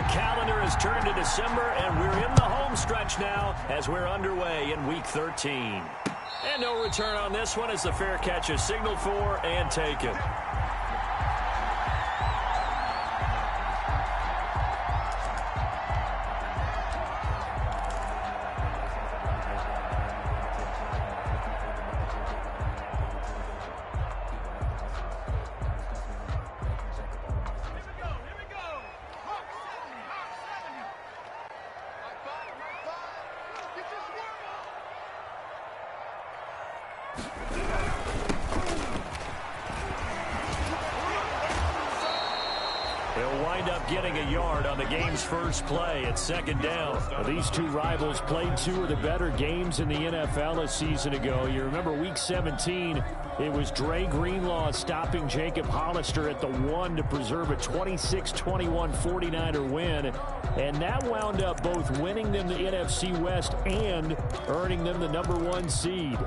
calendar has turned to December, and we're in the home stretch now as we're underway in Week 13. And no return on this one as the fair catch is signaled for and taken. He'll wind up getting a yard on the game's first play at second down. Well, these two rivals played two of the better games in the NFL a season ago. You remember Week 17, it was Dre Greenlaw stopping Jacob Hollister at the 1 to preserve a 26-21 49er win. And that wound up both winning them the NFC West and earning them the #1 seed.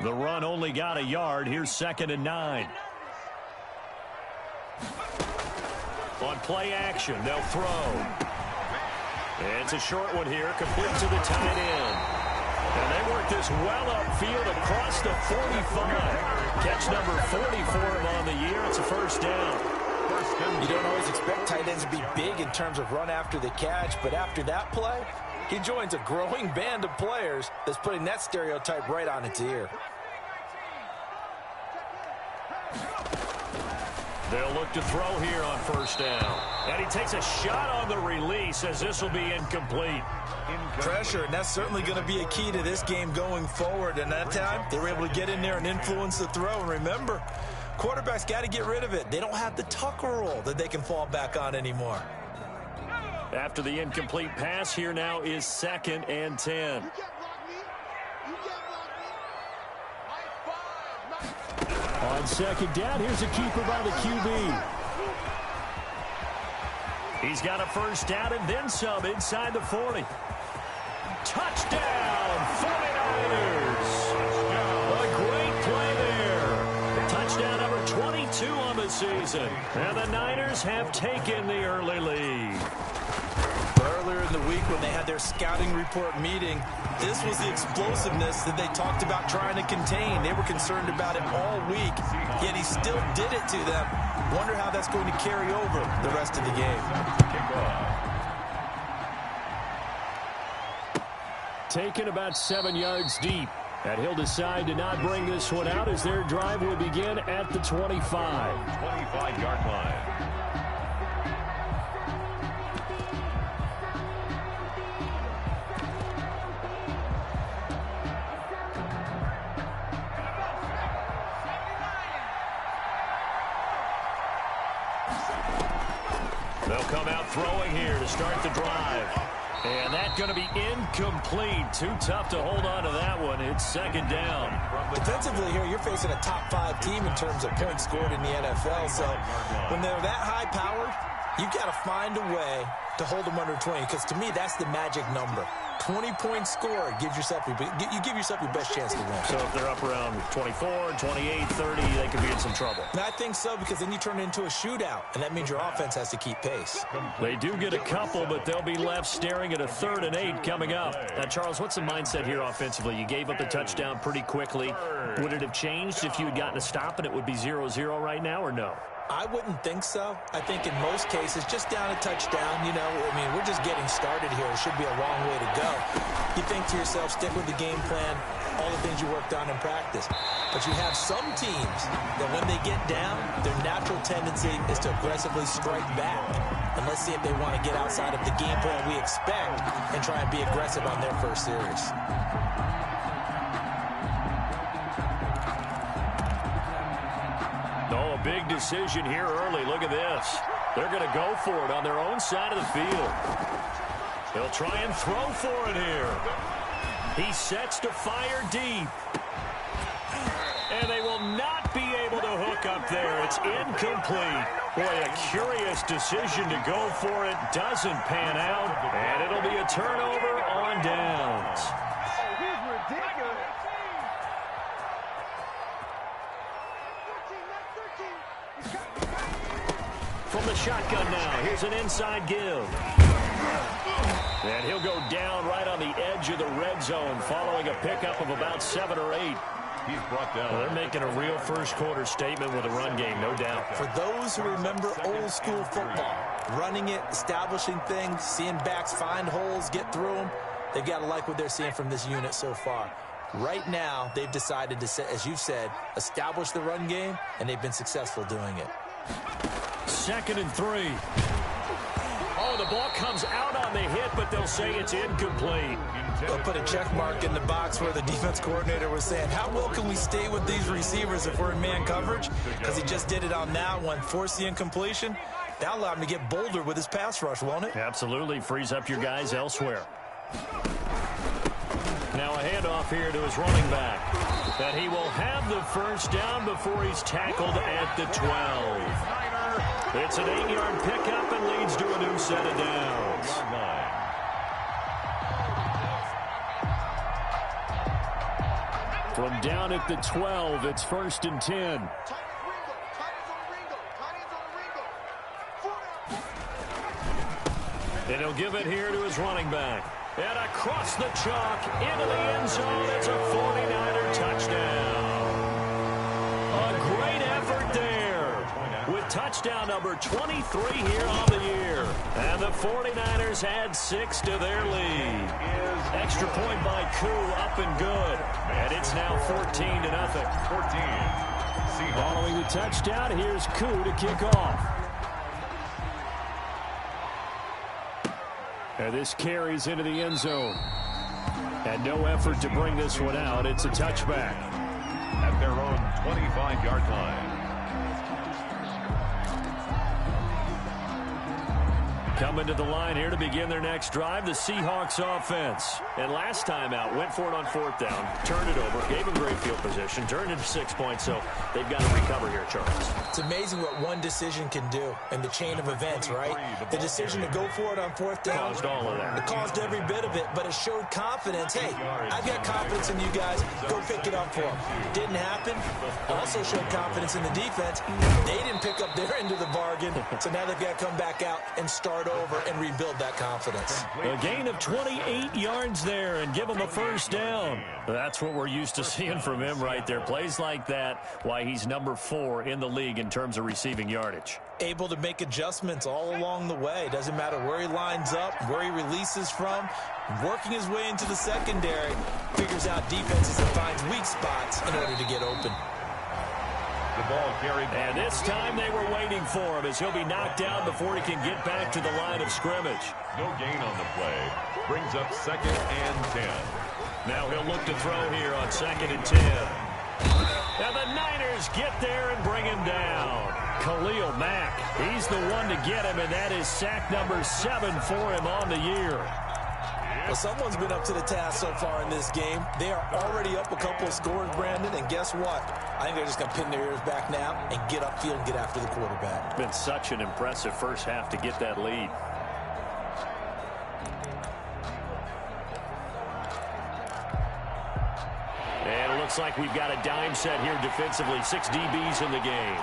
The run only got a yard. Here's 2nd and 9. On play action, they'll throw. It's a short one here, complete to the tight end. And they work this well upfield across the 45. Catch number 40 for him on the year. It's a first down. You don't always expect tight ends to be big in terms of run after the catch, but after that play, he joins a growing band of players that's putting that stereotype right on its ear. They'll look to throw here on first down. And he takes a shot on the release as this will be incomplete. Pressure, and that's certainly going to be a key to this game going forward. And that time, they were able to get in there and influence the throw. And remember, quarterbacks got to get rid of it. They don't have the Tucker rule that they can fall back on anymore. After the incomplete pass, here now is 2nd and 10. On second down, here's a keeper by the QB. He's got a first down and then some inside the 40. Touchdown, 49ers. A great play there. Touchdown number 22 on the season. And the Niners have taken the early lead. Earlier in the week when they had their scouting report meeting, this was the explosiveness that they talked about trying to contain. They were concerned about it all week, yet he still did it to them. Wonder how that's going to carry over the rest of the game. Taken about 7 yards deep. And he'll decide to not bring this one out as their drive will begin at the 25. 25-yard line. They'll come out throwing here to start the drive. And that's going to be incomplete. Too tough to hold on to that one. It's 2nd down. Defensively here, you're facing a top 5 team in terms of points scored in the NFL. So when they're that high-powered, you've got to find a way to hold them under 20. Because to me, that's the magic number. 20 points scored, you give yourself your best chance to win. So if they're up around 24, 28, 30, they could be in some trouble. And I think so, because then you turn it into a shootout, and that means your offense has to keep pace. They do get a couple, but they'll be left staring at a 3rd and 8 coming up. Now, Charles, what's the mindset here offensively? You gave up the touchdown pretty quickly. Would it have changed if you had gotten a stop and it would be 0-0 right now, or no? I wouldn't think so. I think in most cases, just down a touchdown, we're just getting started here. It should be a long way to go. You think to yourself, stick with the game plan, all the things you worked on in practice. But you have some teams that when they get down, their natural tendency is to aggressively strike back. And let's see if they want to get outside of the game plan we expect and try and be aggressive on their first series. Oh, a big decision here early. Look at this. They're going to go for it on their own side of the field. They'll try and throw for it here. He sets to fire deep. And they will not be able to hook up there. It's incomplete. Boy, a curious decision to go for it. Doesn't pan out. And it'll be a turnover on downs. Oh, he's ridiculous. the shotgun now. Here's an inside give. And he'll go down right on the edge of the red zone following a pickup of about 7 or 8. He's brought down. Well, they're making a real first quarter statement with a run game, no doubt. For those who remember old school football, running it, establishing things, seeing backs find holes, get through them, they've got to like what they're seeing from this unit so far. Right now, they've decided to, as you've said, establish the run game, and they've been successful doing it. 2nd and 3. Oh, the ball comes out on the hit, but they'll say it's incomplete. They'll put a check mark in the box where the defense coordinator was saying, how well can we stay with these receivers if we're in man coverage? Because he just did it on that one, forced the incompletion. That'll allow him to get bolder with his pass rush, won't it? Absolutely, frees up your guys elsewhere. Now a handoff here to his running back. And he will have the first down before he's tackled at the 12. It's an 8-yard pickup and leads to a new set of downs. From down at the 12, it's 1st and 10. And he'll give it here to his running back. And across the chalk into the end zone. It's a 49er touchdown. A great effort there with touchdown number 23 here on the year. And the 49ers add 6 to their lead. Extra point by Koo, up and good. And it's now 14-0. 14. Following the touchdown, here's Koo to kick off. And this carries into the end zone. And no effort to bring this one out. It's a touchback. At their own 25-yard line. Coming to the line here to begin their next drive, the Seahawks offense. And last time out, went for it on 4th down, turned it over, gave them great field position, turned it to 6 points, so they've got to recover here, Charles. It's amazing what one decision can do in the chain of events, right? The decision to go for it on 4th down. Caused all of that. It caused every bit of it, but it showed confidence. Hey, I've got confidence in you guys. Go pick it up for them. Didn't happen. Also showed confidence in the defense. They didn't pick up their end of the bargain, so now they've got to come back out and start over and rebuild that confidence. A gain of 28 yards there and give him a first down. That's what we're used to seeing from him right there. Plays like that, why he's number 4 in the league in terms of receiving yardage. Able to make adjustments all along the way. Doesn't matter where he lines up, where he releases from. Working his way into the secondary. Figures out defenses and finds weak spots in order to get open. The ball carried. And this time they were waiting for him as he'll be knocked down before he can get back to the line of scrimmage. No gain on the play. Brings up 2nd and 10. Now he'll look to throw here on 2nd and 10. And the Niners get there and bring him down. Khalil Mack, he's the one to get him, and that is sack number 7 for him on the year. Well, someone's been up to the task so far in this game. They are already up a couple of scores, Brandon, and guess what? I think they're just going to pin their ears back now and get upfield and get after the quarterback. Been such an impressive first half to get that lead. And it looks like we've got a dime set here defensively. 6 DBs in the game.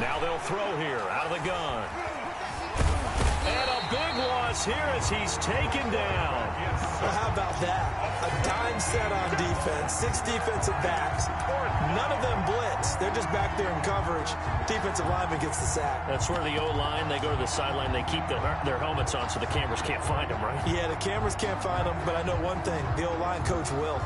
Now they'll throw here out of the gun. And a big loss here as he's taken down. Well, how about that? A dime set on defense, 6 defensive backs. None of them blitz. They're just back there in coverage. Defensive lineman gets the sack. That's where the O-line, they go to the sideline, they keep their helmets on so the cameras can't find them, right? Yeah, the cameras can't find them, but I know one thing. The O-line coach will.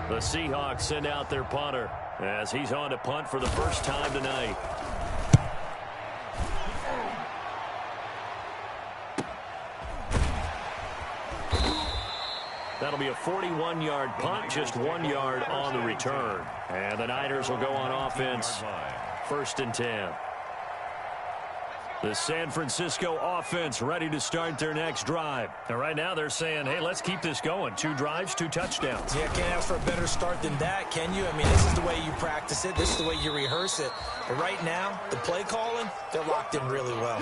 The Seahawks send out their punter as he's on to punt for the first time tonight. That'll be a 41-yard punt, just 1 yard on the return. And the Niners will go on offense, 1st and 10. The San Francisco offense ready to start their next drive. And right now they're saying, hey, let's keep this going. 2 drives, 2 touchdowns. Yeah, can't ask for a better start than that, can you? I mean, this is the way you practice it. This is the way you rehearse it. But right now, the play calling, they're locked in really well.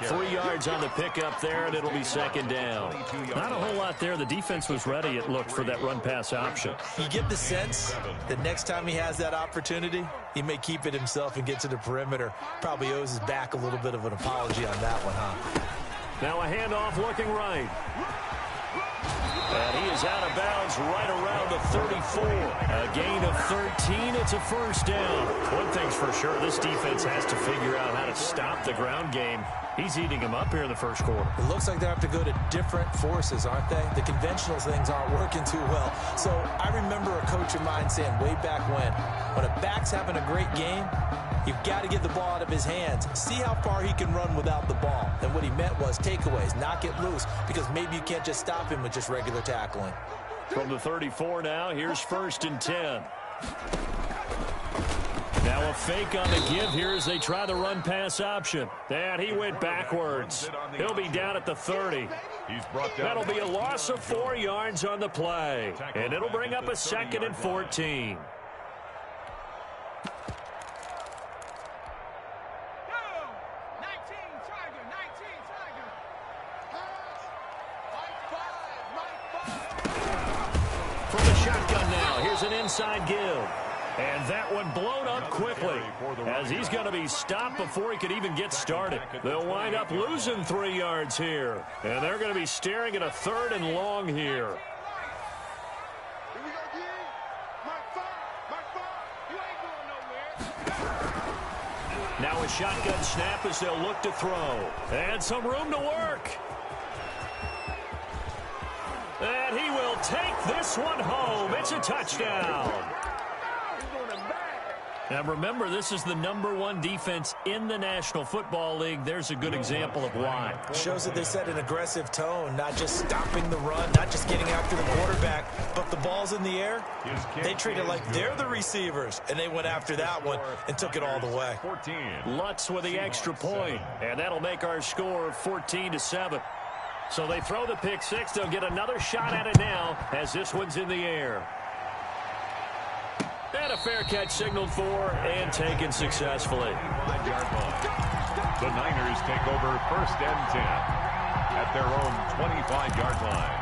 3 yards on the pickup there, and it'll be second down. Not a whole lot there. The defense was ready, it looked, for that run-pass option. You get the sense that next time he has that opportunity, he may keep it himself and get to the perimeter. Probably owes his back a little bit of an apology on that one, huh? Now a handoff looking right. And he is out of bounds right around the 34. A gain of 13. It's a first down. One thing's for sure, this defense has to figure out how to stop the ground game. He's eating him up here in the first quarter. It looks like they have to go to different forces, aren't they? The conventional things aren't working too well. So I remember a coach of mine saying way back when a back's having a great game, you've got to get the ball out of his hands. See how far he can run without the ball. And what he meant was takeaways, knock it loose, because maybe you can't just stop him with just regular tackling. From the 34 now, here's 1st and 10. Now a fake on the give here as they try the run-pass option. And he went backwards. He'll be down at the 30. That'll be a loss of 4 yards on the play. And it'll bring up a 2nd and 14. From the shotgun now, here's an inside give. And that one blown up quickly as he's going to be stopped before he could even get started. They'll wind up losing 3 yards here. And they're going to be staring at a 3rd and long here. Now a shotgun snap as they'll look to throw. And some room to work. And he will take this one home. It's a touchdown. Now remember, this is the #1 defense in the National Football League. There's a good example of why. Shows that they set an aggressive tone, not just stopping the run, not just getting after the quarterback, but the ball's in the air. They treat it like they're the receivers, and they went after that one and took it all the way. Lutz with the extra point, and that'll make our score 14-7. So they throw the pick six. They'll get another shot at it now as this one's in the air. And a fair catch signaled for and taken successfully. The Niners take over 1st and 10 at their own 25-yard line.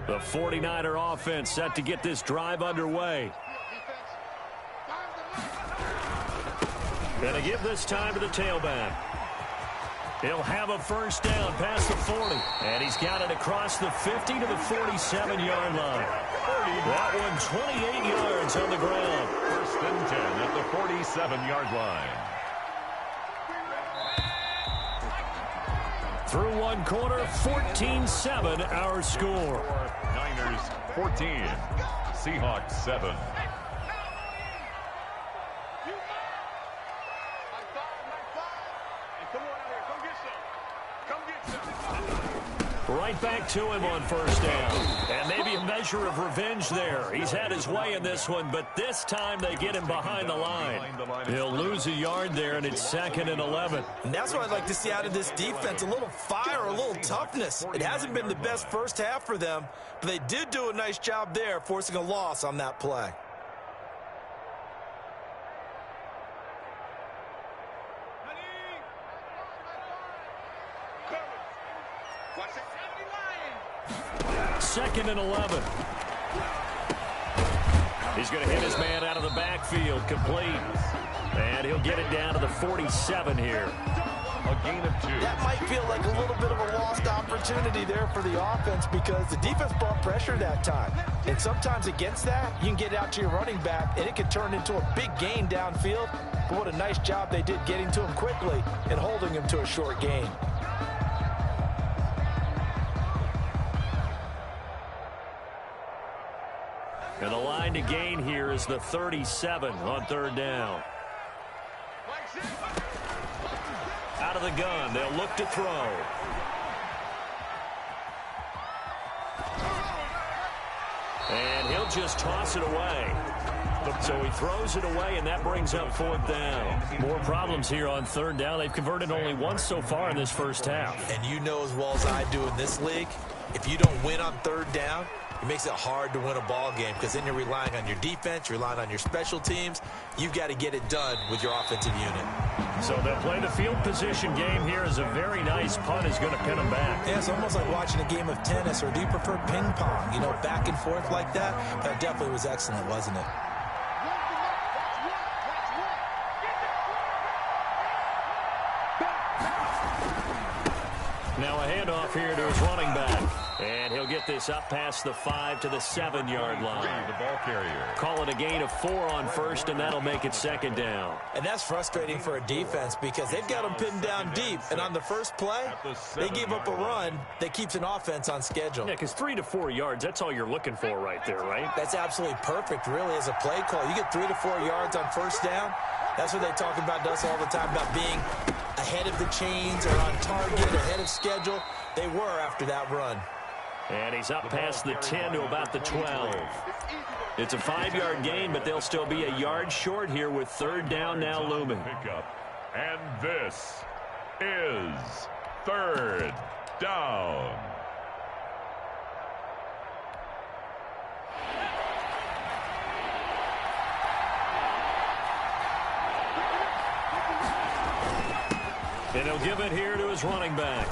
The 49er offense set to get this drive underway. Gonna give this time to the tailback. He'll have a first down past the 40. And he's got it across the 50 to the 47-yard line. That one 28 yards on the ground. 1st and 10 at the 47-yard line. Through one quarter, 14-7 our score. Niners 14, Seahawks 7. Right back to him on first down. And maybe a measure of revenge there. He's had his way in this one, but this time they get him behind the line. He'll lose a yard there, and it's 2nd and 11. And that's what I'd like to see out of this defense, a little fire, a little toughness. It hasn't been the best first half for them, but they did do a nice job there, forcing a loss on that play. Second and 11. He's going to hit his man out of the backfield, complete. And he'll get it down to the 47 here. A gain of 2. That might feel like a little bit of a lost opportunity there for the offense because the defense brought pressure that time. And sometimes against that, you can get out to your running back, and it can turn into a big gain downfield. But what a nice job they did getting to him quickly and holding him to a short gain. And the line to gain here is the 37 on 3rd down. Out of the gun, they'll look to throw. And he'll just toss it away. So he throws it away, and that brings up 4th down. More problems here on 3rd down. They've converted only once so far in this first half. And you know as well as I do in this league, if you don't win on 3rd down, it makes it hard to win a ball game because then you're relying on your defense, you're relying on your special teams. You've got to get it done with your offensive unit. So they'll play the field position game here as a very nice punt is going to pin them back. Yeah, it's almost like watching a game of tennis, or do you prefer ping pong? You know, back and forth like that? That definitely was excellent, wasn't it? Now a handoff here to his running back. And he'll get this up past the 5 to the 7-yard line. The ball carrier. Call it a gain of 4 on 1st, and that'll make it 2nd down. And that's frustrating for a defense because they've got them pinned down deep. And on the first play, they gave up a run that keeps an offense on schedule. Yeah, because 3 to 4 yards, that's all you're looking for right there, right? That's absolutely perfect, really, as a play call. You get 3 to 4 yards on 1st down. That's what they talk about us all the time, about being ahead of the chains or on target, ahead of schedule. They were after that run. And he's up past the 10 to about the 12. It's a 5-yard gain, but they'll still be a yard short here with 3rd down now looming. Pickup. And this is 3rd down. And he'll give it here to his running back.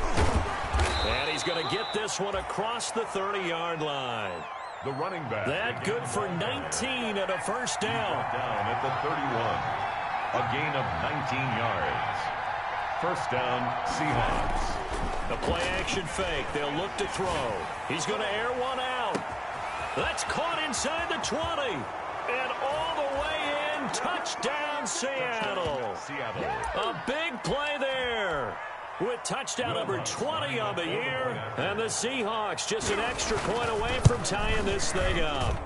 And he's going to get this one across the 30-yard line. The running back. That good for 19 and a 1st down. Down at the 31. A gain of 19 yards. 1st down, Seahawks. The play-action fake. They'll look to throw. He's going to air one out. That's caught inside the 20. And all the way in. Touchdown, Seattle. A big play there. With touchdown number 20 on the year. And the Seahawks just an extra point away from tying this thing up.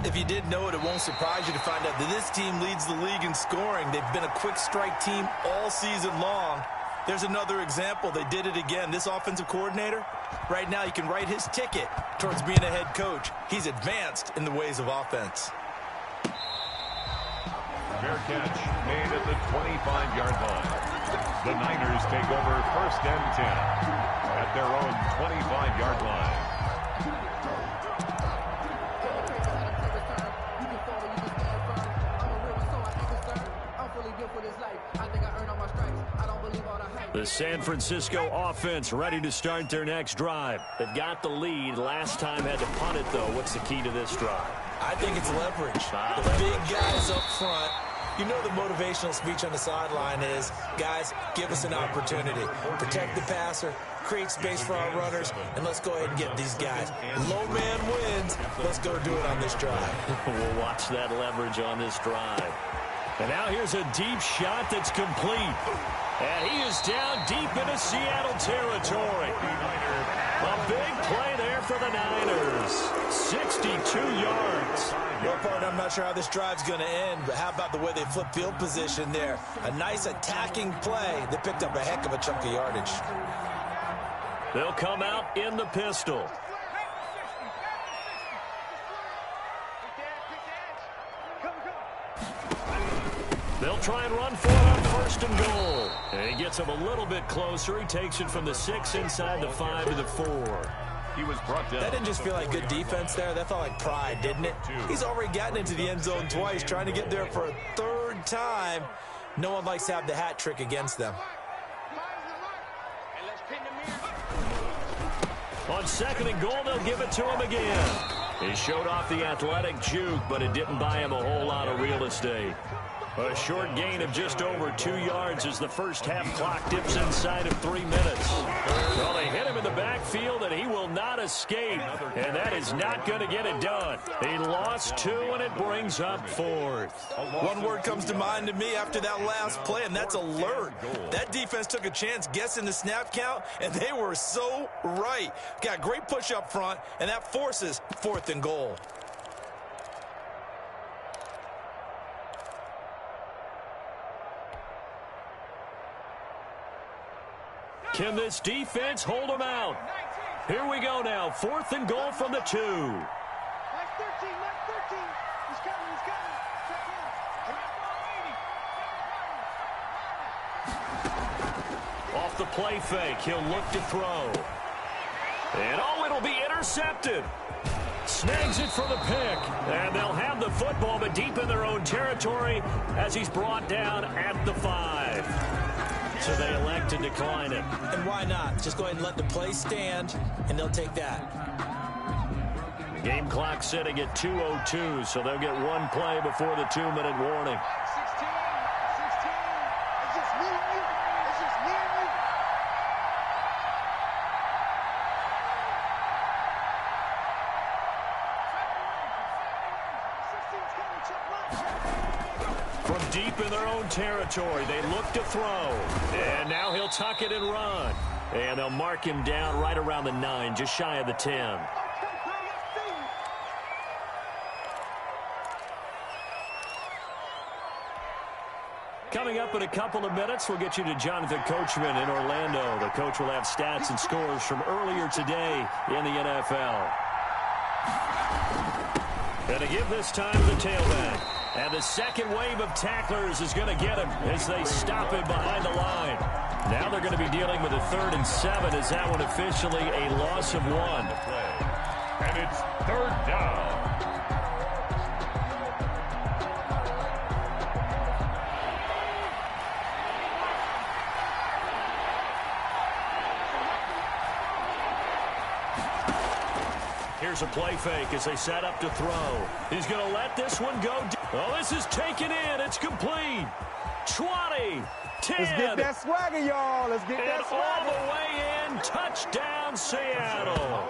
If you didn't know it, it won't surprise you to find out that this team leads the league in scoring. They've been a quick strike team all season long. There's another example. They did it again. This offensive coordinator, right now you can write his ticket towards being a head coach. He's advanced in the ways of offense. Fair catch made at the 25-yard line. The Niners take over 1st and 10 at their own 25-yard line. The San Francisco offense ready to start their next drive. They've got the lead. Last time had to punt it, though. What's the key to this drive? I think it's leverage. The big guys up front. You know the motivational speech on the sideline is, guys, give us an opportunity. Protect the passer, create space for our runners, and let's go ahead and get these guys. Low man wins. Let's go do it on this drive. We'll watch that leverage on this drive. And now here's a deep shot that's complete. And he is down deep into Seattle territory. A big play there for the Niners. 62 yards. Well, partner, I'm not sure how this drive's going to end, but how about the way they flip field position there? A nice attacking play. They picked up a heck of a chunk of yardage. They'll come out in the pistol. They'll try and run for it on 1st and goal. And he gets him a little bit closer. He takes it from the 6 inside the 5 to the 4. He was brought down. That didn't just feel like good defense there. That felt like pride, didn't it? He's already gotten into the end zone twice, trying to get there for a 3rd time. No one likes to have the hat trick against them. On 2nd and goal, they'll give it to him again. He showed off the athletic juke, but it didn't buy him a whole lot of real estate. A short gain of just over 2 yards as the first half clock dips inside of 3 minutes. Well, they hit him in the backfield, and he will not escape. And that is not going to get it done. He lost 2, and it brings up 4th. One word comes to mind to me after that last play, and that's alert. That defense took a chance guessing the snap count, and they were so right. Got great push up front, and that forces 4th and goal. Can this defense hold them out? Here we go now. 4th and goal from the 2. Off the play fake, he'll look to throw. And oh, it'll be intercepted. Snags it for the pick. And they'll have the football, but deep in their own territory as he's brought down at the 5. So they elect to decline it. And why not? Just go ahead and let the play stand, and they'll take that. Game clock sitting at 2:02, so they'll get one play before the 2-minute warning. From deep in their own territory, they look to throw. And now he'll tuck it and run. And they'll mark him down right around the 9, just shy of the 10. Coming up in a couple of minutes, we'll get you to Jonathan Coachman in Orlando. The coach will have stats and scores from earlier today in the NFL. And to give this time to the tailback. And the second wave of tacklers is going to get him as they stop him behind the line. Now they're going to be dealing with a 3rd and 7 as that one officially a loss of 1. And it's 3rd down. Here's a play fake as they set up to throw. He's going to let this one go. Oh, this is taken in. It's complete. 20, 10. Let's get that swagger, y'all. Let's get that swagger. All the way in. Touchdown, Seattle.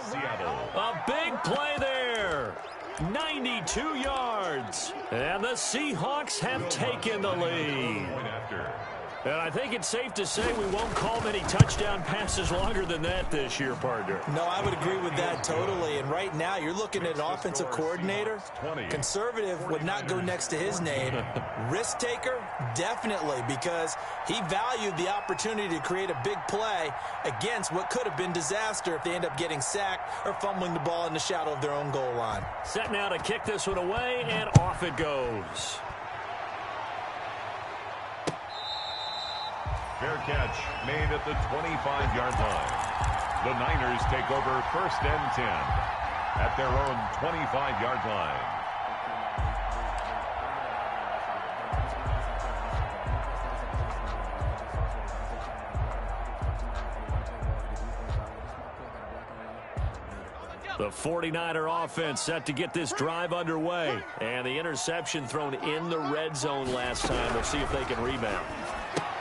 A big play there. 92 yards. And the Seahawks have taken the lead. And I think it's safe to say we won't call many touchdown passes longer than that this year, partner. No, I would agree with that totally. And right now, you're looking at an offensive coordinator. Conservative would not go next to his name. Risk taker, definitely, because he valued the opportunity to create a big play against what could have been disaster if they end up getting sacked or fumbling the ball in the shadow of their own goal line. Set now to kick this one away, and off it goes. Fair catch made at the 25-yard line. The Niners take over 1st and 10 at their own 25-yard line. The 49er offense set to get this drive underway. And the interception thrown in the red zone last time. We'll see if they can rebound.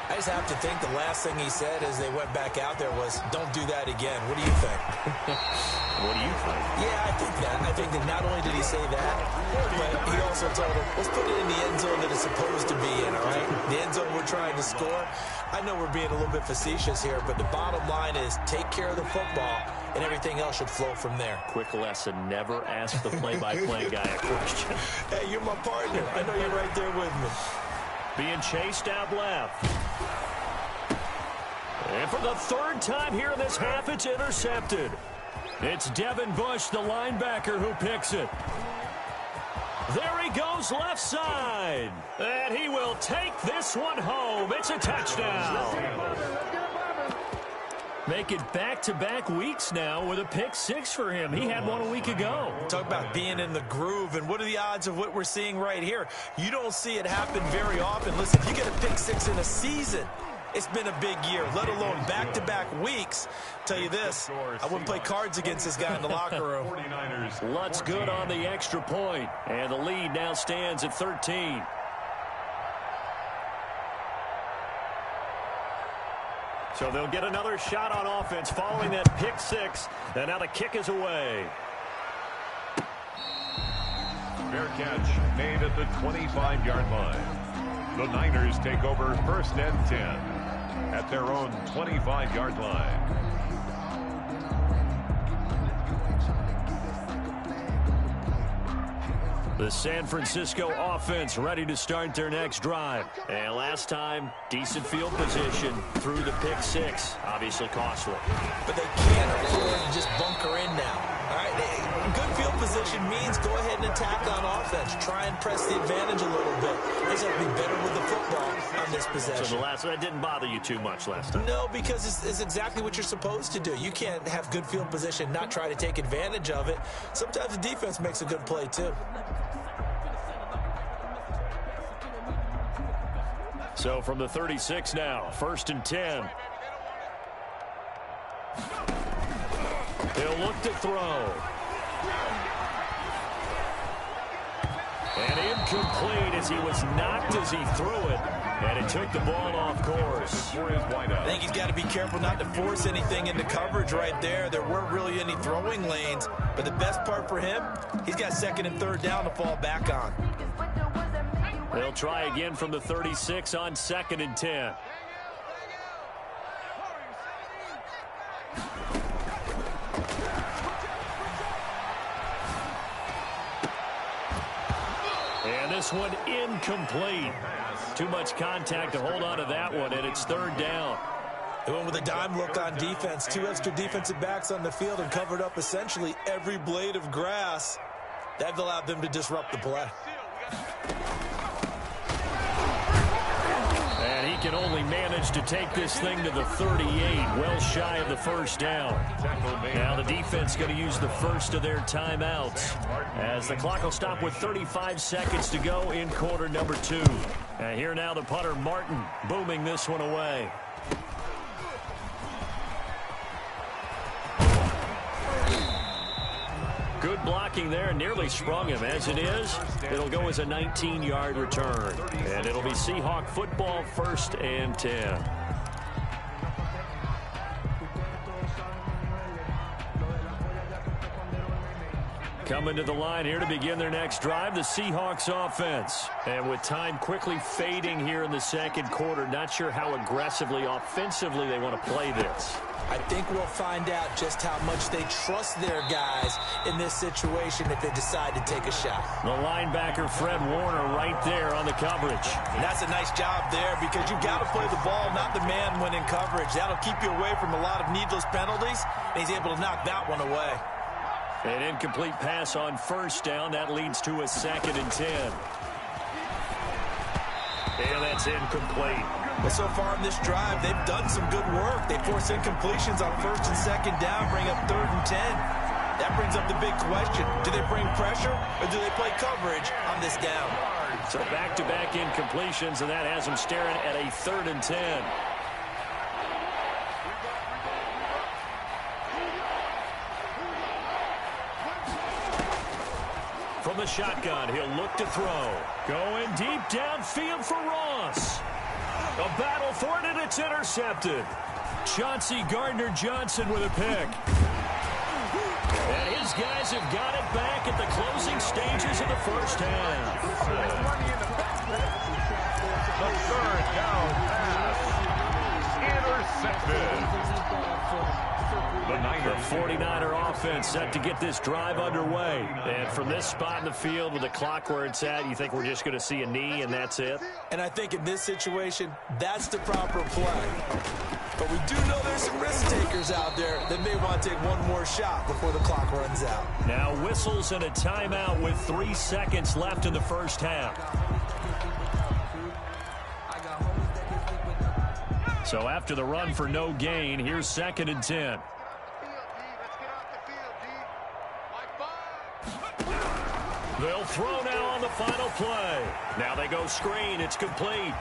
I just have to think the last thing he said as they went back out there was, don't do that again. What do you think? What do you think? Yeah, I think that. I think that not only did he say that, but he also told him, let's put it in the end zone that it's supposed to be in, all right? The end zone we're trying to score. I know we're being a little bit facetious here, but the bottom line is take care of the football, and everything else should flow from there. Quick lesson, never ask the play-by-play guy a question. Hey, you're my partner. I know you're right there with me. Being chased out left. And for the 3rd time here in this half, it's intercepted. It's Devin Bush, the linebacker, who picks it. There he goes left side. And he will take this one home. It's a touchdown. Make it back-to-back weeks now with a pick 6 for him. He had one a week ago. Talk about being in the groove, and what are the odds of what we're seeing right here? You don't see it happen very often. Listen, if you get a pick 6 in a season, it's been a big year, let alone back-to-back weeks. Tell you this, I wouldn't play cards against this guy in the locker room. Lutz good on the extra point, and the lead now stands at 13. So they'll get another shot on offense following that pick 6, and now the kick is away. Fair catch made at the 25-yard line. The Niners take over 1st and 10 at their own 25-yard line. The San Francisco offense ready to start their next drive. And last time, decent field position through the pick 6. Obviously costly. But they can't afford to just bunker in now. All right, good field position means go ahead and attack on offense. Try and press the advantage a little bit. They just have to be better with the football on this possession. So that didn't bother you too much last time? No, because it's exactly what you're supposed to do. You can't have good field position, not try to take advantage of it. Sometimes the defense makes a good play, too. So from the 36 now, 1st and 10. He'll look to throw. And incomplete as he was knocked as he threw it. And it took the ball off course. I think he's got to be careful not to force anything into coverage right there. There weren't really any throwing lanes. But the best part for him, he's got 2nd and 3rd down to fall back on. They'll try again from the 36 on 2nd and 10. And this one incomplete. Too much contact to hold on to that one, and it's 3rd down. They went with a dime look on defense. 2 extra defensive backs on the field and covered up essentially every blade of grass. That allowed them to disrupt the play. And he can only manage to take this thing to the 38, well shy of the 1st down. Now the defense going to use the first of their timeouts as the clock will stop with 35 seconds to go in quarter number 2. And here now the punter Martin booming this one away. Good blocking there, nearly sprung him. As it is, it'll go as a 19-yard return. And it'll be Seahawk football, 1st and 10. Coming to the line here to begin their next drive, the Seahawks offense. And with time quickly fading here in the 2nd quarter, not sure how aggressively, offensively they want to play this. I think we'll find out just how much they trust their guys in this situation if they decide to take a shot. The linebacker, Fred Warner, right there on the coverage. And that's a nice job there because you've got to play the ball, not the man when in coverage. That'll keep you away from a lot of needless penalties, and he's able to knock that one away. An incomplete pass on 1st down. That leads to a 2nd and 10. And that's incomplete. But so far in this drive, they've done some good work. They force incompletions on 1st and 2nd down, bring up 3rd and 10. That brings up the big question. Do they bring pressure or do they play coverage on this down? So back-to-back incompletions, and that has them staring at a 3rd and 10. From the shotgun, he'll look to throw. Going deep downfield for Ross. A battle for it, and it's intercepted. Chauncey Gardner-Johnson with a pick. And his guys have got it back at the closing stages of the 1st half. The 3rd down pass. Intercepted. The 49er offense set to get this drive underway. And from this spot in the field with the clock where it's at, you think we're just going to see a knee and that's it? And I think in this situation, that's the proper play. But we do know there's some risk takers out there that may want to take one more shot before the clock runs out. Now whistles and a timeout with 3 seconds left in the 1st half. So after the run for no gain, here's 2nd and 10. They'll throw now on the final play. Now they go screen. It's complete.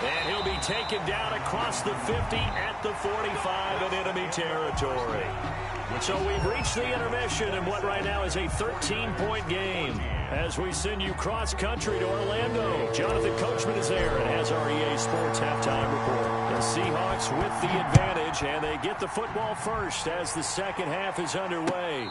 And he'll be taken down across the 50 at the 45 in enemy territory. So we've reached the intermission in what right now is a 13-point game. As we send you cross-country to Orlando, Jonathan Coachman is there and has our EA Sports halftime report. The Seahawks with the advantage, and they get the football first as the 2nd half is underway.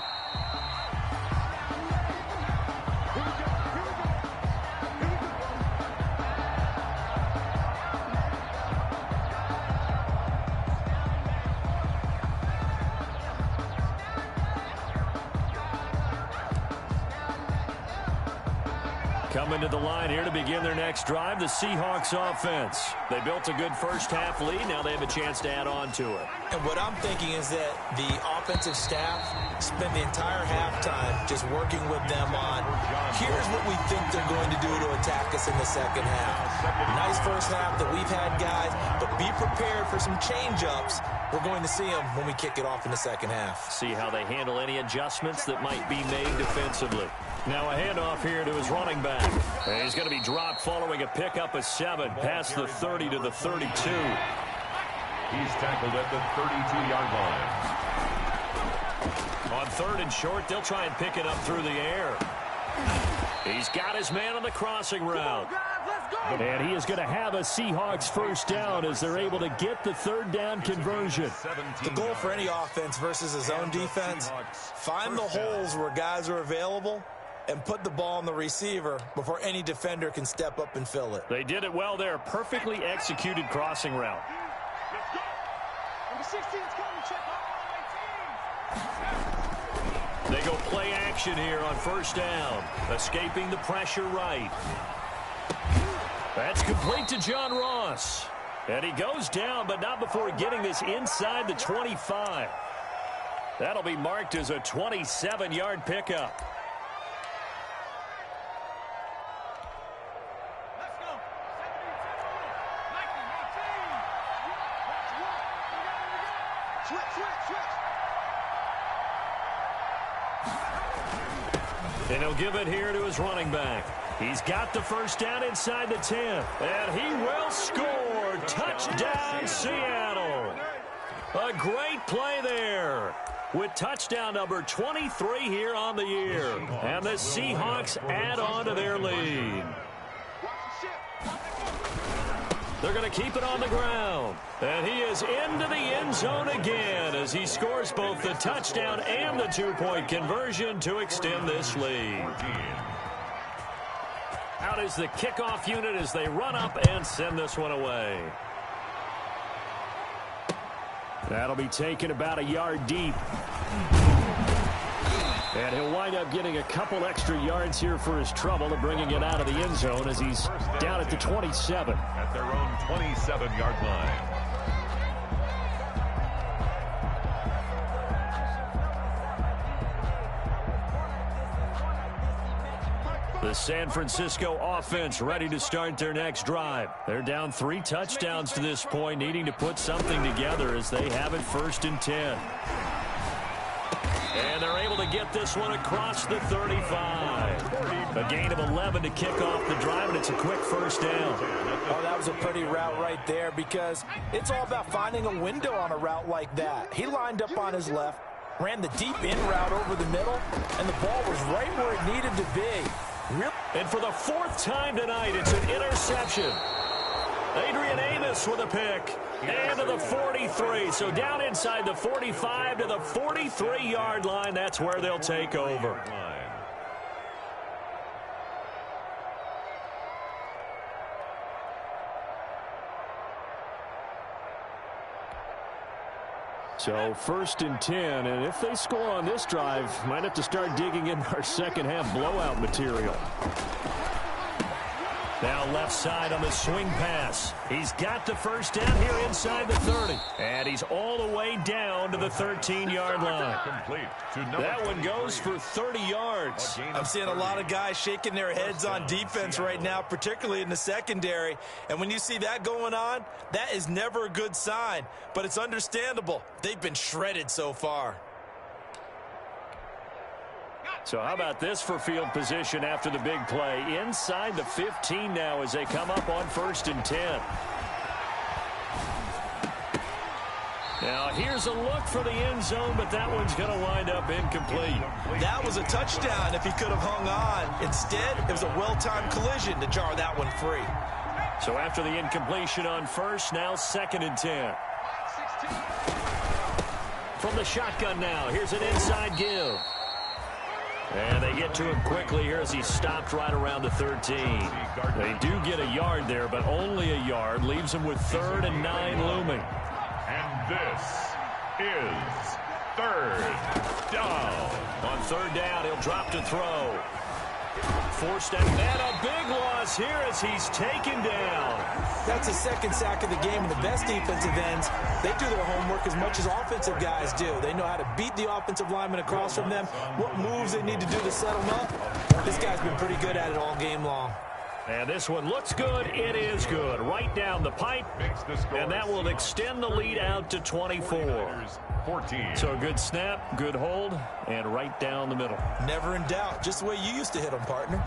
Coming to the line here to begin their next drive, the Seahawks offense. They built a good first-half lead. Now they have a chance to add on to it. And what I'm thinking is that the offensive staff spent the entire halftime just working with them on, here's what we think they're going to do to attack us in the second half. Nice first half that we've had, guys, but be prepared for some change-ups. We're going to see them when we kick it off in the second half. See how they handle any adjustments that might be made defensively. Now a handoff here to his running back. And he's going to be dropped following a pickup of 7 past the 30 to the 32. He's tackled at the 32-yard line. On 3rd and short, they'll try and pick it up through the air. He's got his man on the crossing route. And he is going to have a Seahawks first down as they're able to get the 3rd down conversion. The goal for any offense versus his own defense, find the holes where guys are available and put the ball on the receiver before any defender can step up and fill it. They did it well there. Perfectly executed crossing route. Let's go. Number 16's coming. Check out 19. They go play action here on first down. Escaping the pressure right. That's complete to John Ross. And he goes down, but not before getting this inside the 25. That'll be marked as a 27-yard pickup. Let's go. 17, 18. Switch. And he'll give it here to his running back. He's got the first down inside the 10. And he will score. Touchdown, Seattle. A great play there. With touchdown number 23 here on the year. And the Seahawks add on to their lead. They're going to keep it on the ground. And he is into the end zone again as he scores both the touchdown and the 2-point conversion to extend this lead. Out is the kickoff unit as they run up and send this one away. That'll be taken about a yard deep. And he'll wind up getting a couple extra yards here for his trouble and bringing it out of the end zone as he's down at the 27. At their own 27-yard line. The San Francisco offense ready to start their next drive. They're down 3 touchdowns to this point, needing to put something together as they have it 1st and 10. And they're able to get this one across the 35. A gain of 11 to kick off the drive, and it's a quick first down. Oh, that was a pretty route right there because it's all about finding a window on a route like that. He lined up on his left, ran the deep in route over the middle, and the ball was right where it needed to be. And for the 4th time tonight, it's an interception. Adrian Amos with a pick. And to the 43. So down inside the 45 to the 43-yard line. That's where they'll take over. So 1st and 10, and if they score on this drive, might have to start digging in our second half blowout material. Now left side on the swing pass. He's got the first down here inside the 30. And he's all the way down to the 13-yard line. That one goes for 30 yards. I'm seeing a lot of guys shaking their heads on defense right now, particularly in the secondary. And when you see that going on, that is never a good sign. But it's understandable. They've been shredded so far. So how about this for field position after the big play? Inside the 15 now as they come up on 1st and 10. Now here's a look for the end zone, but that one's going to wind up incomplete. That was a touchdown if he could have hung on. Instead, it was a well-timed collision to jar that one free. So after the incompletion on 1st, now 2nd and 10. From the shotgun now, here's an inside give. And they get to him quickly here as he's stopped right around the 13. They do get a yard there, but only a yard. Leaves him with 3rd and 9 looming. And this is 3rd down. On 3rd down, he'll drop to throw. Forced out, and a big loss here as he's taken down. That's the second sack of the game, and the best defensive ends, they do their homework as much as offensive guys do. They know how to beat the offensive lineman across from them, what moves they need to do to set them up. This guy's been pretty good at it all game long. And this one looks good. It is good. Right down the pipe. And that will extend the lead out to 24. 14. So a good snap, good hold, and right down the middle. Never in doubt. Just the way you used to hit them, partner.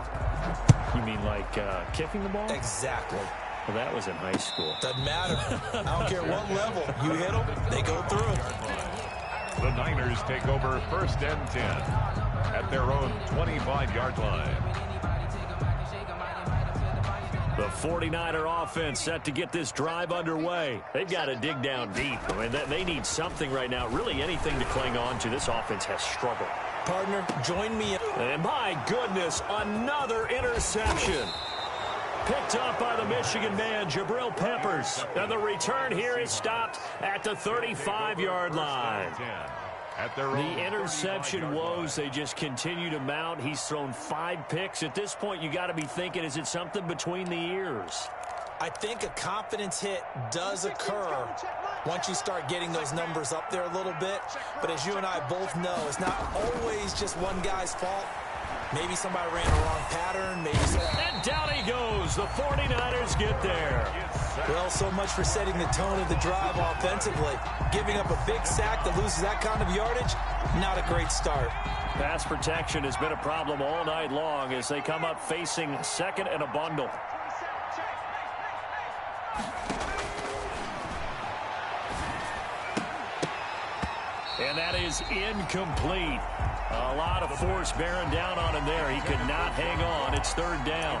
You mean like kicking the ball? Exactly. Well, that was in high school. Doesn't matter. I don't care what level. You hit them, they go through. The Niners take over 1st and 10 at their own 25-yard line. The 49er offense set to get this drive underway. They've got to dig down deep. I mean, they need something right now, really anything to cling on to. This offense has struggled. Partner, join me. And my goodness, another interception. Picked up by the Michigan man, Jabril Peppers. And the return here is stopped at the 35-yard line. The interception woes, they just continue to mount. He's thrown 5 picks. At this point, you got to be thinking, is it something between the ears? I think a confidence hit does occur once you start getting those numbers up there a little bit. But as you and I both know, it's not always just one guy's fault. Maybe somebody ran the wrong pattern. Maybe and down he goes. The 49ers get there. Well, so much for setting the tone of the drive offensively. Giving up a big sack that loses that kind of yardage, not a great start. Pass protection has been a problem all night long as they come up facing second and a bundle. And that is incomplete. A lot of force bearing down on him there. He could not hang on. It's 3rd down.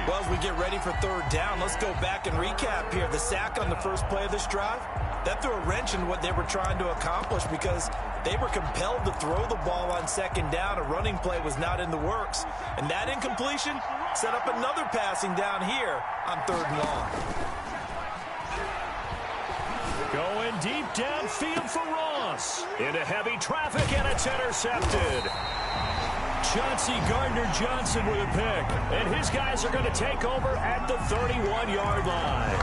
Well, as we get ready for 3rd down, let's go back and recap here. The sack on the first play of this drive, that threw a wrench in what they were trying to accomplish because they were compelled to throw the ball on 2nd down. A running play was not in the works. And that incompletion set up another passing down here on 3rd and long. Going deep downfield for Ross. Into heavy traffic, and it's intercepted. Chauncey Gardner-Johnson with a pick. And his guys are going to take over at the 31-yard line.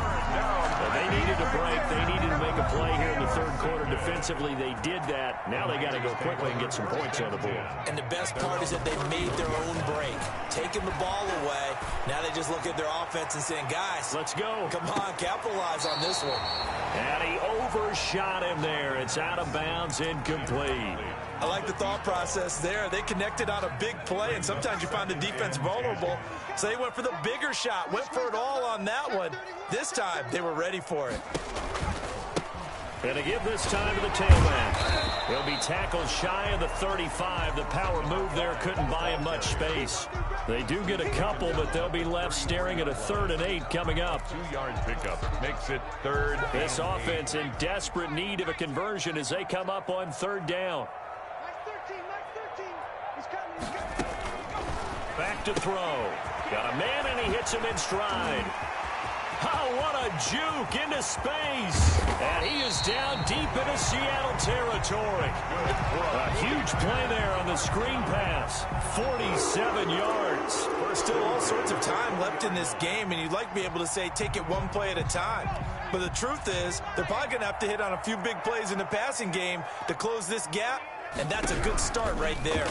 They needed a break. They needed to make a play here in the 3rd quarter. Defensively, they did that. Now they got to go quickly and get some points on the board. And the best part is that they made their own break. Taking the ball away. Now they just look at their offense and saying, guys, let's go. Come on, capitalize on this one. And he overshot him there. It's out of bounds, incomplete. I like the thought process there. They connected on a big play, and sometimes you find the defense vulnerable. So they went for the bigger shot, went for it all on that one. This time, they were ready for it. And to give this time to the tailback. He'll be tackled shy of the 35. The power move there couldn't buy him much space. They do get a couple, but they'll be left staring at a 3rd and 8 coming up. 2-yard pickup makes it 3rd. This offense in desperate need of a conversion as they come up on 3rd down. Back to throw. Got a man, and he hits him in stride. Oh, what a juke into space. And he is down deep into Seattle territory. A huge play there on the screen pass. 47 yards. There's still all sorts of time left in this game, and you'd like to be able to say take it one play at a time. But the truth is, they're probably going to have to hit on a few big plays in the passing game to close this gap, and that's a good start right there.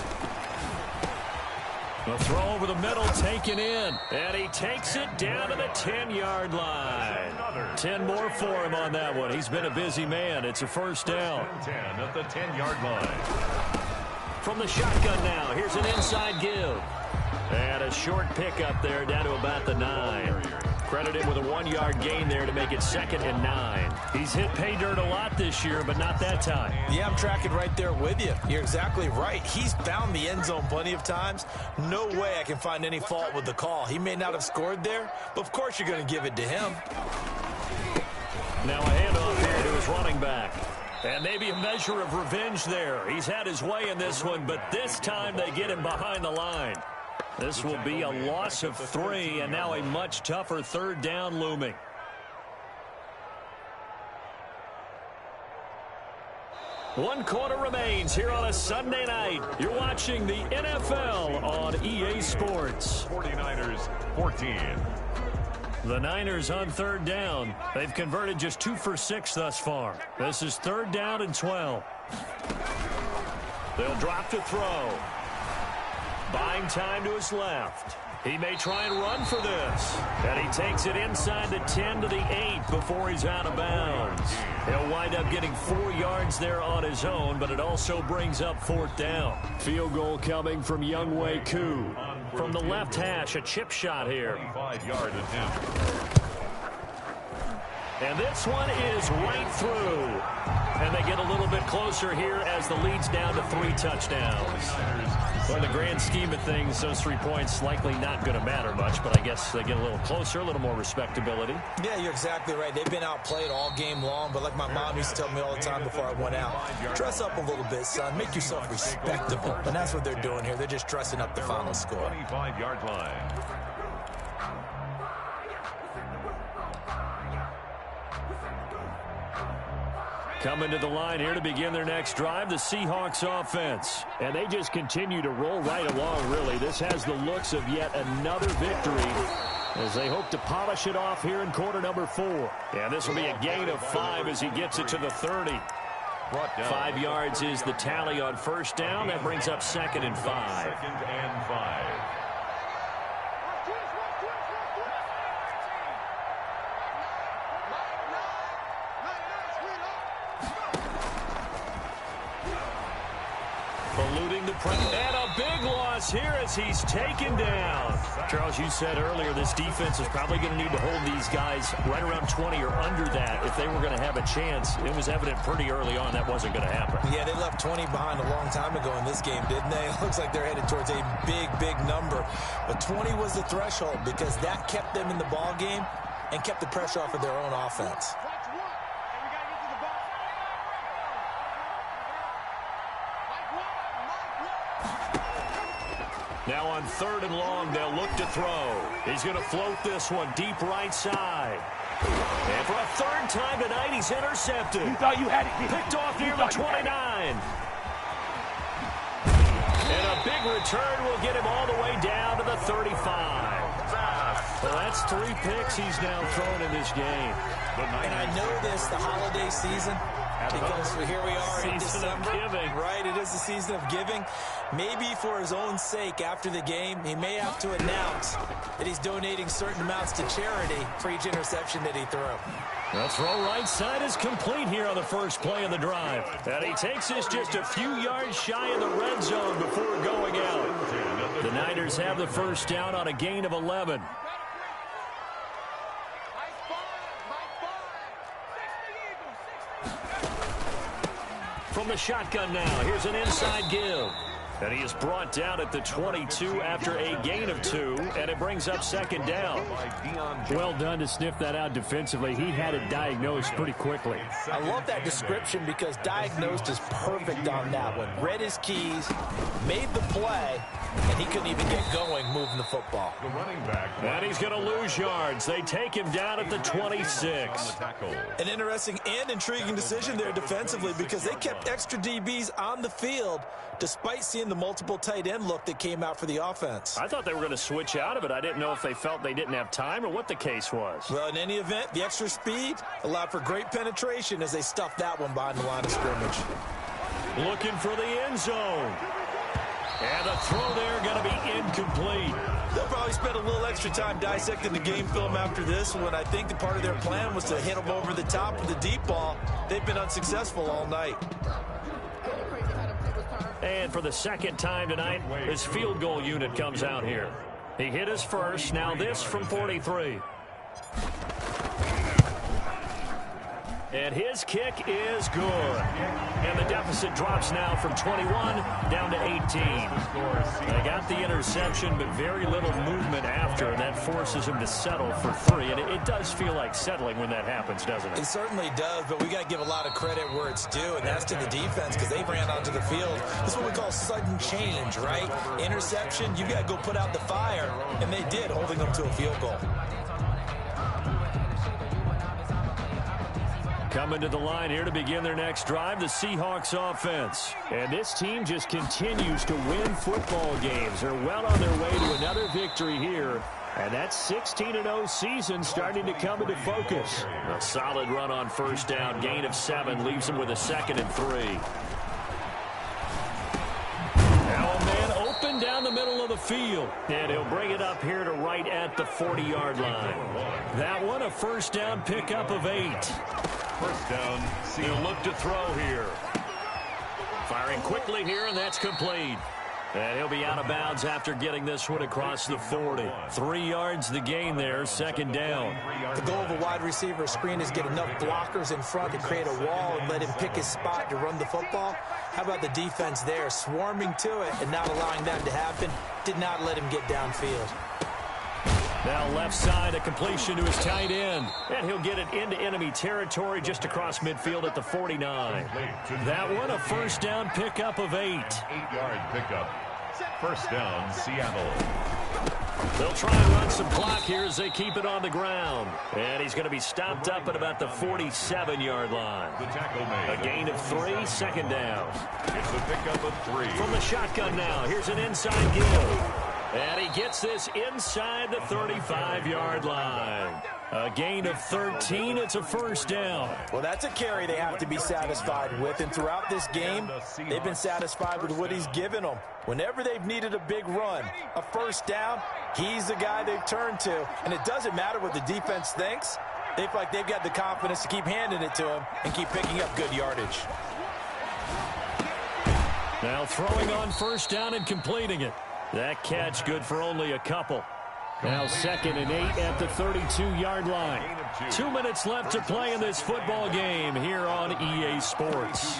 The throw over the middle taken in. And he takes it down to the 10-yard line. 10 more for him on that one. He's been a busy man. It's a 1st down. 10 at the 10-yard line. From the shotgun now, here's an inside give. And a short pickup there down to about the 9. Credited with a 1-yard gain there to make it 2nd and 9. He's hit pay dirt a lot this year, but not that time. Yeah, I'm tracking right there with you. You're exactly right. He's found the end zone plenty of times. No way I can find any fault with the call. He may not have scored there, but of course you're going to give it to him. Now a handoff here to his running back. And maybe a measure of revenge there. He's had his way in this one, but this time they get him behind the line. This will be a loss of 3, and now a much tougher 3rd down looming. 1 quarter remains here on a Sunday night. You're watching the NFL on EA Sports. 49ers 14. The Niners on 3rd down. They've converted just 2 for 6 thus far. This is 3rd down and 12. They'll drop to throw. Buying time to his left. He may try and run for this. And he takes it inside the 10 to the 8 before he's out of bounds. He'll wind up getting 4 yards there on his own, but it also brings up 4th down. Field goal coming from Younghoe Koo. From the left hash, a chip shot here. 25-yard attempt. And this one is right through. And they get a little bit closer here as the lead's down to 3 touchdowns. Well, in the grand scheme of things, those 3 points likely not going to matter much, but I guess they get a little closer, a little more respectability. Yeah, you're exactly right. They've been outplayed all game long, but like my mom used to tell me all the time before I went out, dress up a little bit, son. Make yourself respectable. And that's what they're doing here. They're just dressing up the final score. 25-yard line. Coming to the line here to begin their next drive, the Seahawks offense. And they just continue to roll right along, really. This has the looks of yet another victory as they hope to polish it off here in quarter number 4. And this will be a gain of 5 as he gets it to the 30. 5 yards is the tally on 1st down. That brings up 2nd and 5. 2nd and 5. Eluding the pressure. And a big loss here as he's taken down. Charles, you said earlier this defense is probably going to need to hold these guys right around 20 or under that if they were going to have a chance. It was evident pretty early on that wasn't going to happen. Yeah, they left 20 behind a long time ago in this game, didn't they? It looks like they're headed towards a big, big number. But 20 was the threshold because that kept them in the ball game and kept the pressure off of their own offense. Now on 3rd and long, they'll look to throw. He's going to float this one deep right side. And for a 3rd time tonight, he's intercepted. You thought you had it. Picked off near the 29. And a big return will get him all the way down to the 35. Well, that's 3 picks he's now thrown in this game. And I know this, the holiday season, because here we are in Season of December. giving. Right, it is the season of giving. Maybe for his own sake after the game, he may have to announce that he's donating certain amounts to charity for each interception that he threw. The throw right side is complete here on the first play of the drive. And he takes this just a few yards shy of the red zone before going out. The Niners have the 1st down on a gain of 11. From the shotgun now, here's an inside give. And he is brought down at the 22 after a gain of 2, and it brings up 2nd down. Well done to sniff that out defensively. He had it diagnosed pretty quickly. I love that description because diagnosed is perfect on that one. Read his keys, made the play, and he couldn't even get going moving the football. The running back. And he's going to lose yards. They take him down at the 26. An interesting and intriguing decision there defensively because they kept extra DBs on the field despite seeing the multiple tight end look that came out for the offense. I thought they were going to switch out of it. I didn't know if they felt they didn't have time or what the case was. Well, in any event, the extra speed allowed for great penetration as they stuffed that one behind the line of scrimmage. Looking for the end zone. And the throw there going to be incomplete. They'll probably spend a little extra time dissecting the game film after this one. I think the part of their plan was to hit them over the top with the deep ball. They've been unsuccessful all night. And for the 2nd time tonight, his field goal unit comes out here. He hit his first. Now this from 43. And his kick is good. And the deficit drops now from 21 down to 18. They got the interception, but very little movement after, and that forces him to settle for 3. And it does feel like settling when that happens, doesn't it? It certainly does, but we got to give a lot of credit where it's due, and that's to the defense because they ran onto the field. This is what we call sudden change, right? Interception, you got to go put out the fire, and they did, holding them to a field goal. Coming to the line here to begin their next drive, the Seahawks offense. And this team just continues to win football games. They're well on their way to another victory here. And that 16-0 season starting to come into focus. A solid run on first down. Gain of 7 leaves them with a 2nd and 3. Now a man open down the middle of the field. And he'll bring it up here to right at the 40-yard line. That one a first down pickup of 8. First down. He'll look to throw here. Firing quickly here, and that's complete. And he'll be out of bounds after getting this one across the 40. 3 yards the gain there, 2nd down. The goal of a wide receiver screen is get enough blockers in front to create a wall and let him pick his spot to run the football. How about the defense there, swarming to it and not allowing that to happen? Did not let him get downfield. Now left side, a completion to his tight end. And he'll get it into enemy territory just across midfield at the 49. That one a first down pickup of 8. 8-yard pickup. First down, Seattle. They'll try and run some clock here as they keep it on the ground. And he's going to be stopped up at about the 47-yard line. The tackle made. A gain of 3, 2nd down. It's a pickup of 3. From the shotgun now, here's an inside give. And he gets this inside the 35-yard line. A gain of 13. It's a first down. Well, that's a carry they have to be satisfied with. And throughout this game, they've been satisfied with what he's given them. Whenever they've needed a big run, a first down, he's the guy they've turned to. And it doesn't matter what the defense thinks. They feel like they've got the confidence to keep handing it to him and keep picking up good yardage. Now throwing on first down and completing it. That catch good for only a couple. Now 2nd and 8 at the 32-yard line. 2 minutes left to play in this football game here on EA Sports.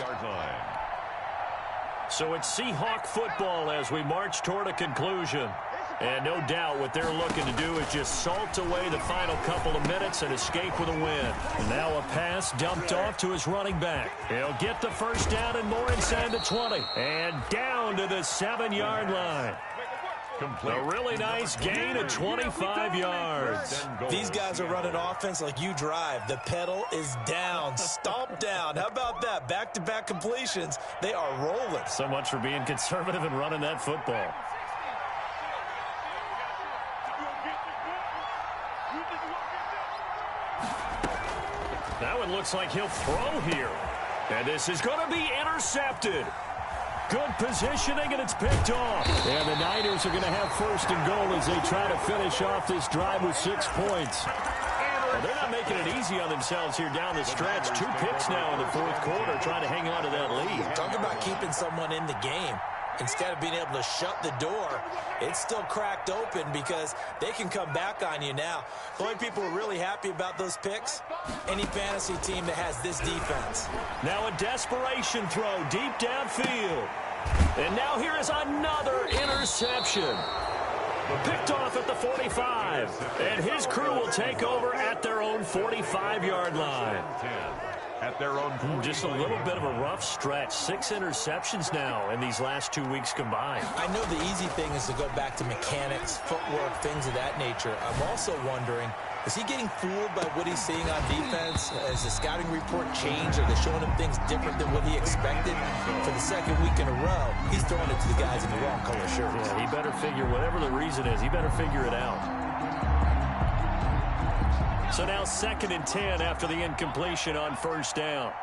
So it's Seahawk football as we march toward a conclusion. And no doubt what they're looking to do is just salt away the final couple of minutes and escape with a win. And now a pass dumped off to his running back. He'll get the first down and more inside the 20. And down to the 7-yard line. A really nice gain of 25 yards. These guys are running offense like you drive. The pedal is down, stomp down. How about that? Back-to-back completions. They are rolling. So much for being conservative and running that football. That one looks like he'll throw here. And this is going to be intercepted. Good positioning, and it's picked off. And the Niners are going to have first and goal as they try to finish off this drive with 6 points. Well, they're not making it easy on themselves here down the stretch. 2 picks now in the 4th quarter trying to hang on to that lead. Talk about keeping someone in the game. Instead of being able to shut the door, it's still cracked open because they can come back on you now. The only people who are really happy about those picks, any fantasy team that has this defense. Now a desperation throw deep downfield. And now here is another interception. Picked off at the 45. And his crew will take over at their own 45-yard line. At their own just a little bit of a rough stretch. 6 interceptions now in these last 2 weeks combined. I know the easy thing is to go back to mechanics, footwork, things of that nature. I'm also wondering, is he getting fooled by what he's seeing on defense? Has the scouting report changed? Are they showing him things different than what he expected? For the 2nd week in a row, he's throwing it to the guys in the wrong color shirts. Yeah, he better figure, whatever the reason is, he better figure it out. So now 2nd and 10 after the incompletion on first down.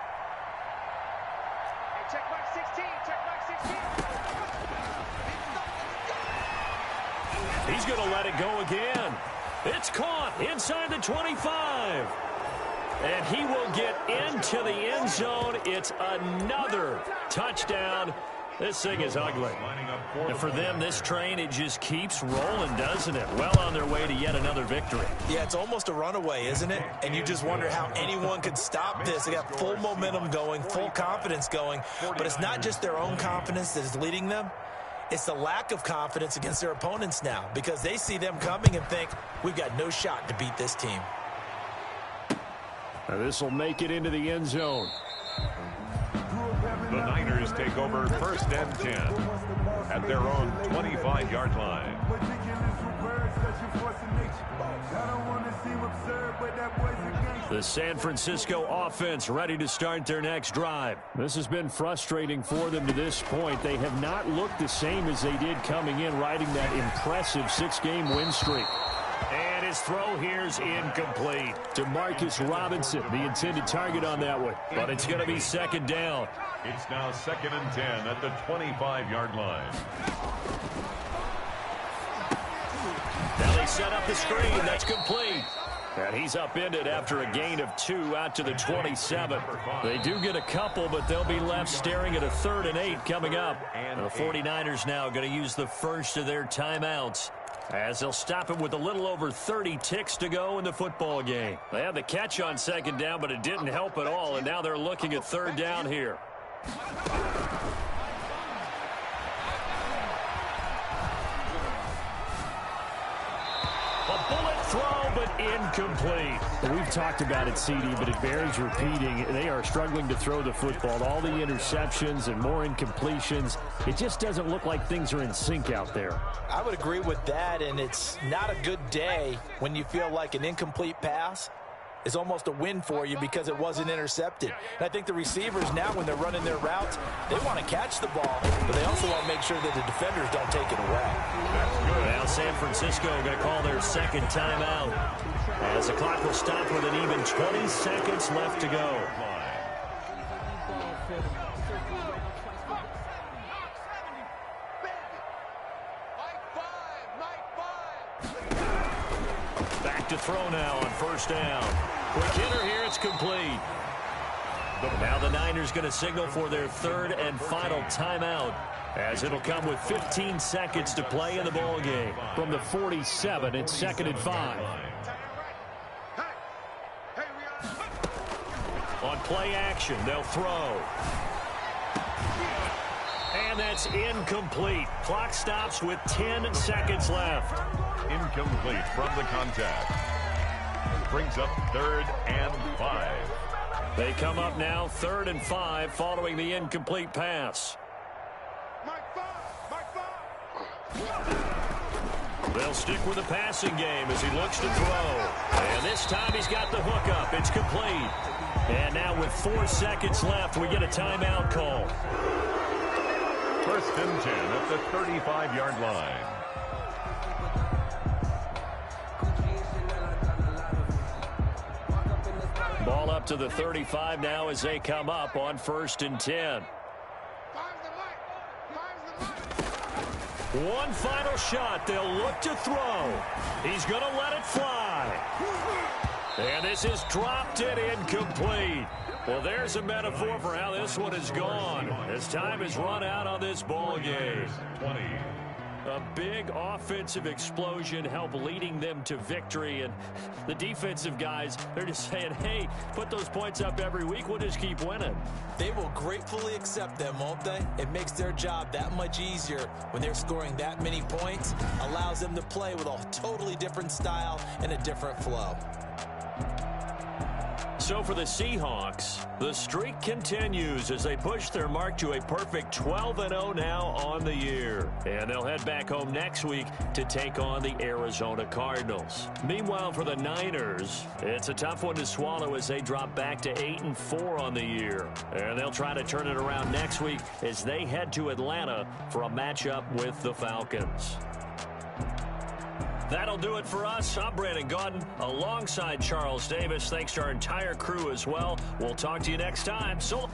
Hey, check mark 16, check mark 16. He's going to let it go again. It's caught inside the 25. And he will get into the end zone. It's another touchdown. This thing is ugly. And for them, this train, it just keeps rolling, doesn't it? Well on their way to yet another victory. Yeah, it's almost a runaway, isn't it? And you just wonder how anyone could stop this. They got full momentum going, full confidence going. But it's not just their own confidence that is leading them. It's the lack of confidence against their opponents now because they see them coming and think, we've got no shot to beat this team. Now this will make it into the end zone. The Niners take over 1st and 10 at their own 25-yard line. The San Francisco offense ready to start their next drive. This has been frustrating for them to this point. They have not looked the same as they did coming in, riding that impressive 6-game win streak. And his throw here is incomplete. To Marcus Robinson, the intended target on that one. But it's going to be second down. It's now 2nd and 10 at the 25-yard line. Now they set up the screen. That's complete. And he's upended after a gain of 2 out to the 27. They do get a couple, but they'll be left staring at a 3rd and 8 coming up. And the 49ers now going to use the first of their timeouts, as they'll stop him with a little over 30 ticks to go in the football game. They had the catch on second down, but it didn't help at all, and now they're looking at 3rd down here. A bullet throw, but incomplete. We've talked about it, CD, but it bears repeating. They are struggling to throw the football. All the interceptions and more incompletions. It just doesn't look like things are in sync out there. I would agree with that, and it's not a good day when you feel like an incomplete pass is almost a win for you because it wasn't intercepted. And I think the receivers now, when they're running their routes, they want to catch the ball, but they also want to make sure that the defenders don't take it away. That's good. Now San Francisco going to call their second timeout, as the clock will stop with an even 20 seconds left to go. Back to throw now on 1st down. Quick hitter here, it's complete. Now the Niners going to signal for their 3rd and final timeout, as it'll come with 15 seconds to play in the ball game. From the 47, it's 2nd and 5. On play action, they'll throw. And that's incomplete. Clock stops with 10 seconds left. Incomplete from the contact. Brings up 3rd and 5. They come up now 3rd and 5 following the incomplete pass. They'll stick with the passing game as he looks to throw. And this time he's got the hook up. It's complete. And now with 4 seconds left, we get a timeout call. 1st and 10 at the 35-yard line. Ball up to the 35 now as they come up on 1st and 10. One final shot. They'll look to throw. He's going to let it fly. And this is dropped and incomplete. Well, there's a metaphor for how this one has gone, as time has run out on this ball game. 20. A big offensive explosion helped leading them to victory, and the defensive guys, they're just saying, hey, put those points up every week, we'll just keep winning. They will gratefully accept them, won't they? It makes their job that much easier when they're scoring that many points, allows them to play with a totally different style and a different flow. So for the Seahawks, the streak continues as they push their mark to a perfect 12-0 now on the year. And they'll head back home next week to take on the Arizona Cardinals. Meanwhile, for the Niners, it's a tough one to swallow as they drop back to 8-4 on the year. And they'll try to turn it around next week as they head to Atlanta for a matchup with the Falcons. That'll do it for us. I'm Brandon Gaudin alongside Charles Davis. Thanks to our entire crew as well. We'll talk to you next time. So